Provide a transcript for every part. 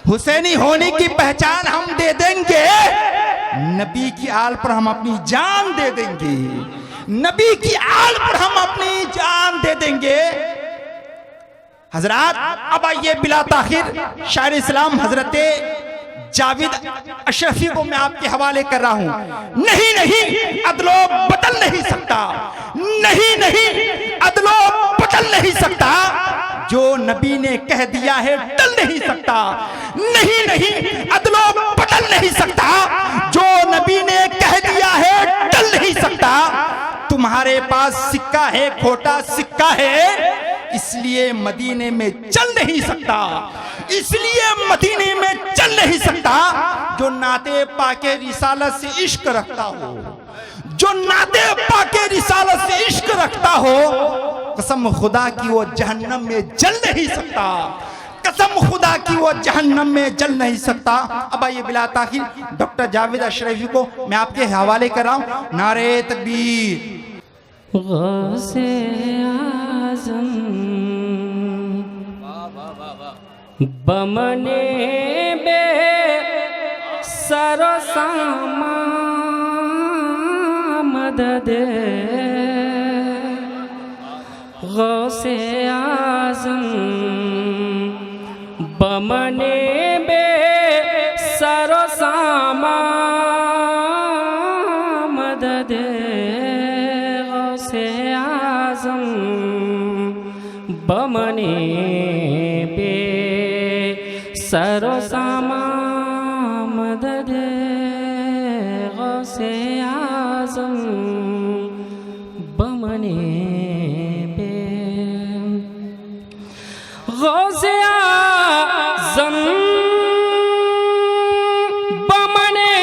हुसैनी होने की पहचान हम दे देंगे, नबी की आल पर हम अपनी जान दे देंगे, नबी की आल पर हम अपनी जान दे देंगे। हजरात, अब आइए बिला ताखिर शायर इस्लाम हजरत जावेद अशरफी को मैं आपके हवाले कर रहा हूं। नहीं नहीं, अदलो बदल नहीं सकता, नहीं नहीं, अदलो बदल नहीं सकता, जो नबी ने कह दिया है टल नहीं सकता। नहीं नहीं, अदलो बदल नहीं सकता, जो नबी ने कह दिया है टल नहीं सकता। तुम्हारे पास सिक्का है, खोटा सिक्का है, इसलिए मदीने में चल नहीं सकता, इसलिए मदीने में चल नहीं सकता। जो नाते पाके रिसालत से इश्क रखता हो, जो नाते पाके रिसालत से इश्क रखता हो, कसम खुदा की वो जहन्नम में जल नहीं सकता, कसम खुदा की वो जहन्नम में जल नहीं सकता। अब आइए बिला ताखिर डॉक्टर जावेद अशरफी को मैं आपके हवाले कर रहा हूं। नारे तकबीर। गौसे आज़म बमने बे सरो सामा मदद, गौसे आज़म बमने बे सरो सामा मदद, गौसे आज़म बमने बे सरो सामा मदद, गौसे आज़म बमने बे, गौसे आज़म बमने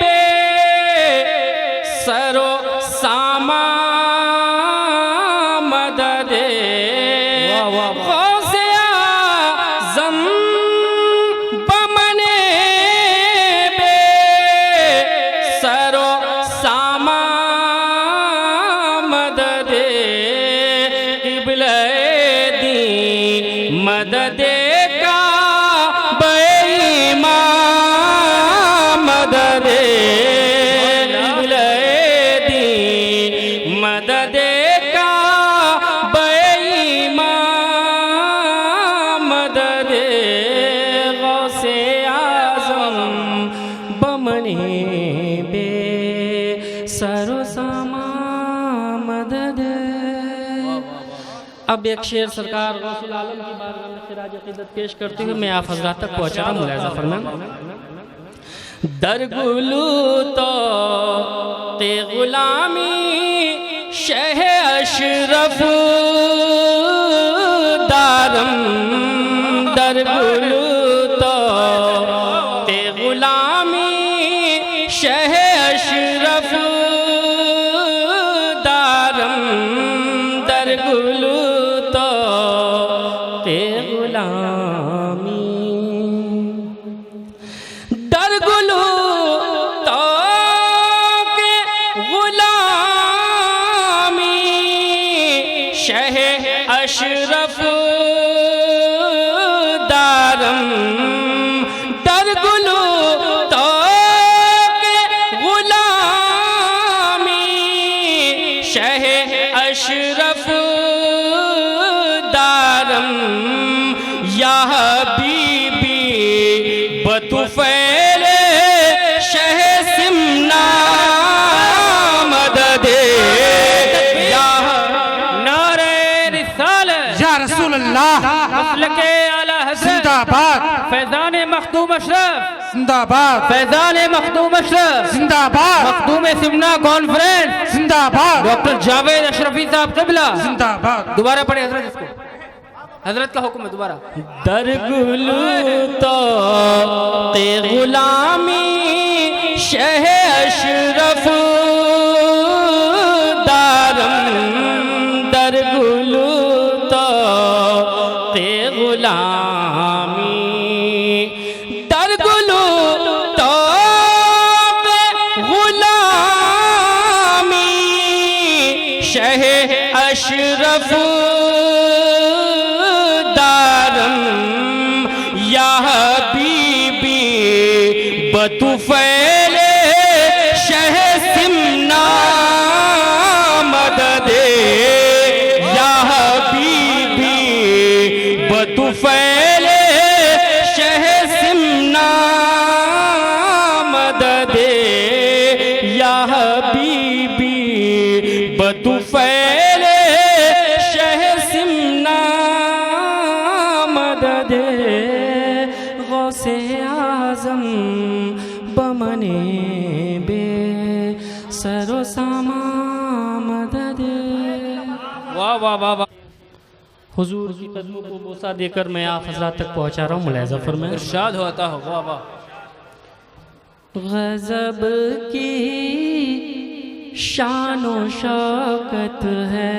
बे सरो सामा मदद, गौसे आज़म बमने बे सरो सामा मदद, क़िबले दी मदद का बेईमान मदद, क़िबले दी मदद का बेईमान मदद, गौसे आज़म बमने बे सरो सामा मदद। अब एक शेर सरकार गौसुल आलम की बारगाह में खिराज अक़ीदत पेश करते हुए मैं आप हज़रात तक पहुँचा रहा हूँ। मुलाज़ा फरमाएं। दरगुलू तो ते गुलामी शह अशरफ दारम, दरगुलू तो ते गुलामी शह अशरफ दारम, दरगुलू तो ते गुलामी, दरगुलू तो के गुलामी शह अशरफ दारम, दरगुलू तो के गुलामी शह अशरफ दारम, या हबीबी बतुफैल शह सिमना मदद, या नारे रिसालत या रसूल अल्लाह मसलके आला हज़रत जिंदाबाद, फैज़ान मखदूम अशरफ जिंदाबाद, फैज़ान मखदूम अशरफ जिंदाबाद, मखदूम सिमना कॉन्फ्रेंस जिंदाबाद, डॉक्टर जावेद अशरफी साहब क़िबला। जिंदाबाद। दोबारा पढ़े हजरत, इसको हजरत का हुक्म है दोबारा। दरगुलू तो ते गुलामी शह अशरफ दारम, दरगुलू तो ते गुलामी, दरगुलू तो ते गुलामी शह अशरफ दारम, या हबीबी बतुफैले शह सिमना मदद या हबीबी बतुफैले शह सिमना मदद या हबीबी बतुफैले शह सिमना मदद गौसे आज़म बमने बे सरो सामा मदद। वाह वाह वाह वाह। हुजूर की कदमों को बोसा देकर मैं आप हजरात तक पहुंचा रहा हूँ। मुलाहिज़ा फरमाएं। इरशाद होता हो। वाह वाह। गज़ब की शान व शौकत है,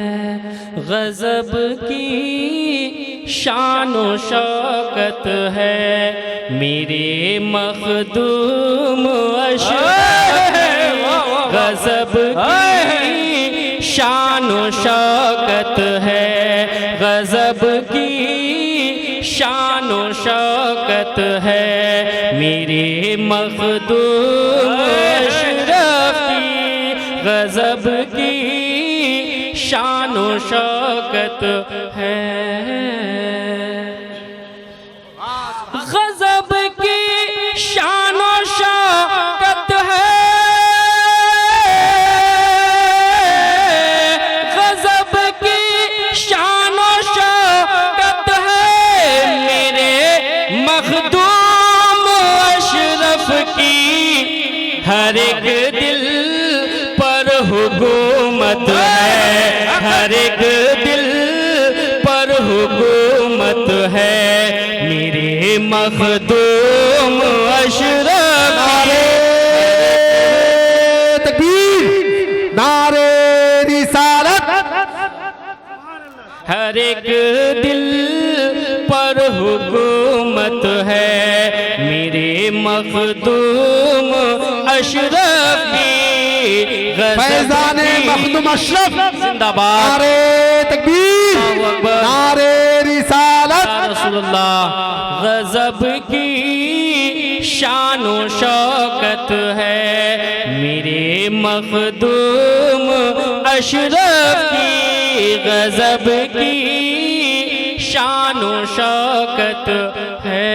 गज़ब की शान व शौकत है, मेरे मखदूम अशरफ गज़ब की शान व शौकत है, गज़ब की शान व शौकत है, मेरे मखदूम अशरफ की गज़ब की शान व शौकत है। गज़ब की शान व शौकत है, गज़ब की शान व शौकत है, मेरे मखदूम अशरफ की हर एक दिल पर हुकूमत है, हर एक दिल पर हुकूमत है, मेरे मखदूम अशरफ की। तकबीर नारे रिसालत। हर एक दिल पर हुकूमत है, मेरे मखदूम अशरफ की फैज़ान मखदूम अशरफ जिंदाबाद। नारे तकबीर नारे रिसालत। या रसूलुल्लाह। गज़ब की शान व शौकत है, मेरे मखदूम अशरफ की गज़ब की शान व शौकत है।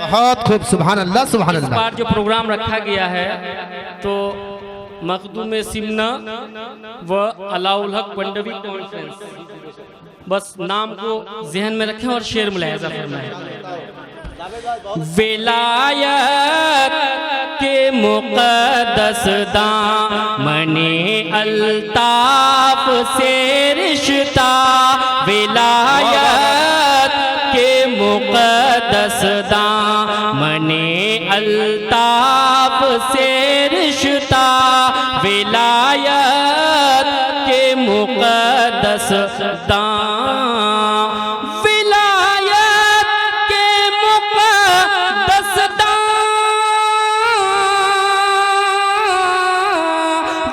बहुत खूब। सुभान अल्लाह सुभान इस अल्लाह। बार जो प्रोग्राम रखा गया है तो मखदूम सिमना व अलाउल हक पंडवी कॉन्फ्रेंस, बस नाम को जहन में रखें और शेर मुलाहिज़ा फरमाएं। विलायत के मुक़द्दस दामने अल्ताफ से रिश्ता, विलायत के मुक़द्दस दामने अल्ताफ से रिश्ता, विलायत के मुक़द्दस विलायत के मुक़द्दस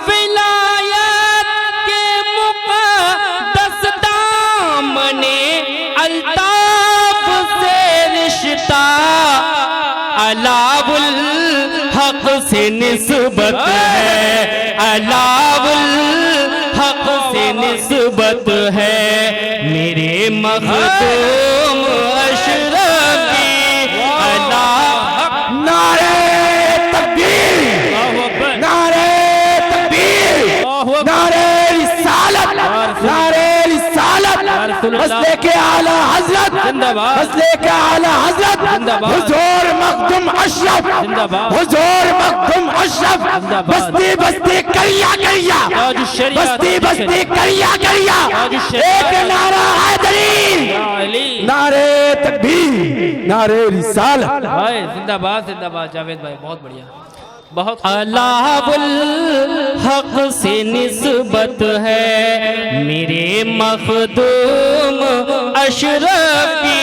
विलायत के मुक़द्दस दामने अल्ताफ से रिश्ता, अलाउल हक से निस्बत है, अलाउल हक से निस्बत है, मेरे मखदूम अशरफ की अल्लाह। नारे तकबीर नारे तकबीर नारे रिसालत नारे रिसालत। मसले के आला हजरत जिंदाबाद, मसले के आला हजरत जिंदाबाद, हुजूर मखदूम अशरफ जिंदाबाद, हुजूर मखदूम अशरफ। जिंदाबाद। बस्ती बस्ती करिया करिया, ताज शरीयत, बस्ती बस्ती करिया करिया, ताज शरीयत, एक नारा हैदरी, या अली। नारे तकबीर नारे रिसालत। भाई जिंदाबाद जिंदाबाद। जावेद भाई बहुत बढ़िया, बहुत। अलाउल हक से निस्बत है, मेरे मखदूम अशरफ की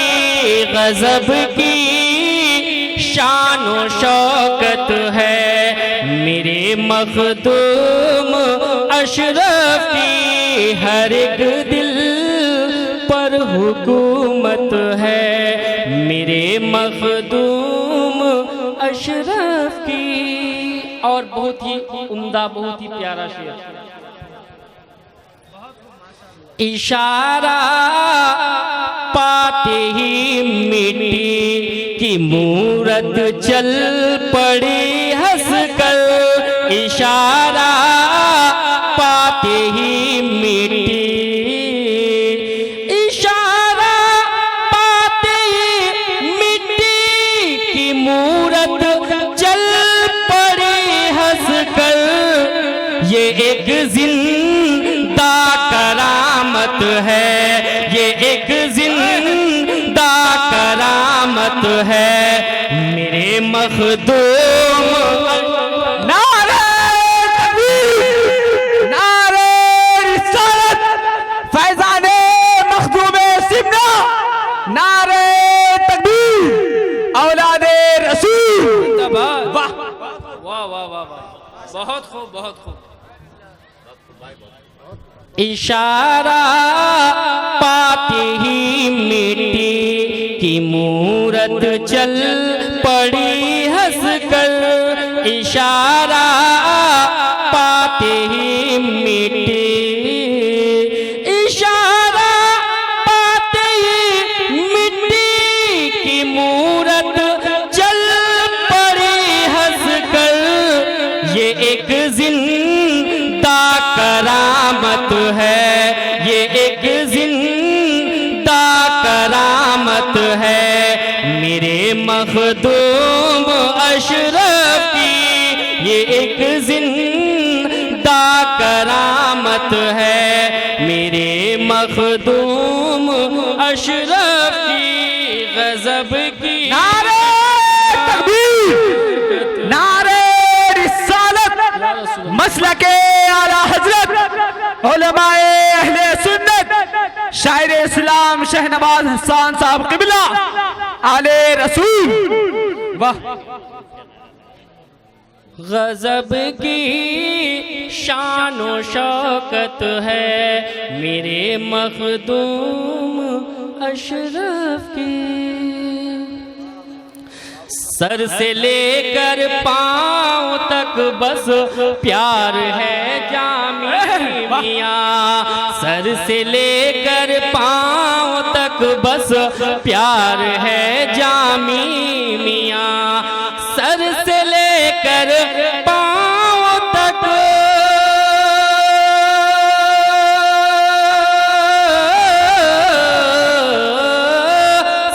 गज़ब की शान व शौकत है, मेरे मखदूम अशरफ की हर एक दिल पर हुकूमत है, मखदूम अशरफ की। और बहुत ही उम्दा, बहुत ही प्यारा शेर। इशारा पाते ही मिट्टी की मूरत चल पड़ी हंस कर। इशारा पाते ही मिट्टी, इशारा पाते ही मिट्टी की मूरत चल पड़ी हंस कर। ये एक जिंदा करामत है, ये एक जिंदा करामत है। मेरे मखदूम नारे तकबीर, नारे रिसालत, फैजाने मखदूमे सिमना, नारे तकबीर, औलादे रसूल। वाह वाह वाह वाह वाह, बहुत खूब, बहुत खूब। इशारा पाते ही मिट्टी की मूरत चल पड़ी हंस कर। इशारा पाते ही मिट्टी, इशारा पाते ही मिट्टी की मूरत चल पड़ी हंस कर। ये एक जिंदा करामत है, ये एक जिंदा करामत है। मेरे मखदूम अशरफ की ये एक जिंदा करामत है। मेरे मखदूम अशरफ की गजब की। नारे तकबीर, नारे रिसालत, मसलके आला हजरत उलमाए अहले सुन्नत, शायर इस्लाम शहनवाज हसन साहब क़िबला आले रसूल। वाह, गजब की शान व शौकत है मेरे मखदूम अशरफ की। सर से लेकर पांव तक बस प्यार है जामी मियां। सर से लेकर पांव तक बस प्यार है जामी मियां। सर से लेकर पांव तक,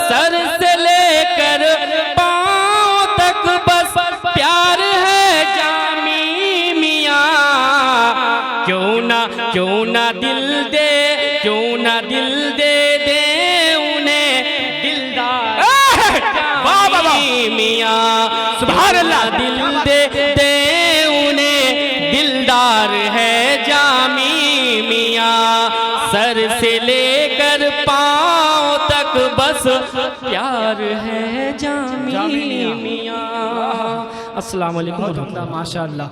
सर से लेकर पांव तक बस प्यार है जामी मियां। क्यों ना दिल दे, क्यों ना दिल दे दे उन्हें दिलदार जामी मियां। सुभान अल्लाह। दिल दे दे उन्हें दिलदार है जामी मियां। सर से लेकर पांव तक बस प्यार है जामी मियां। अस्सलाम वालेकुम। माशाअल्लाह।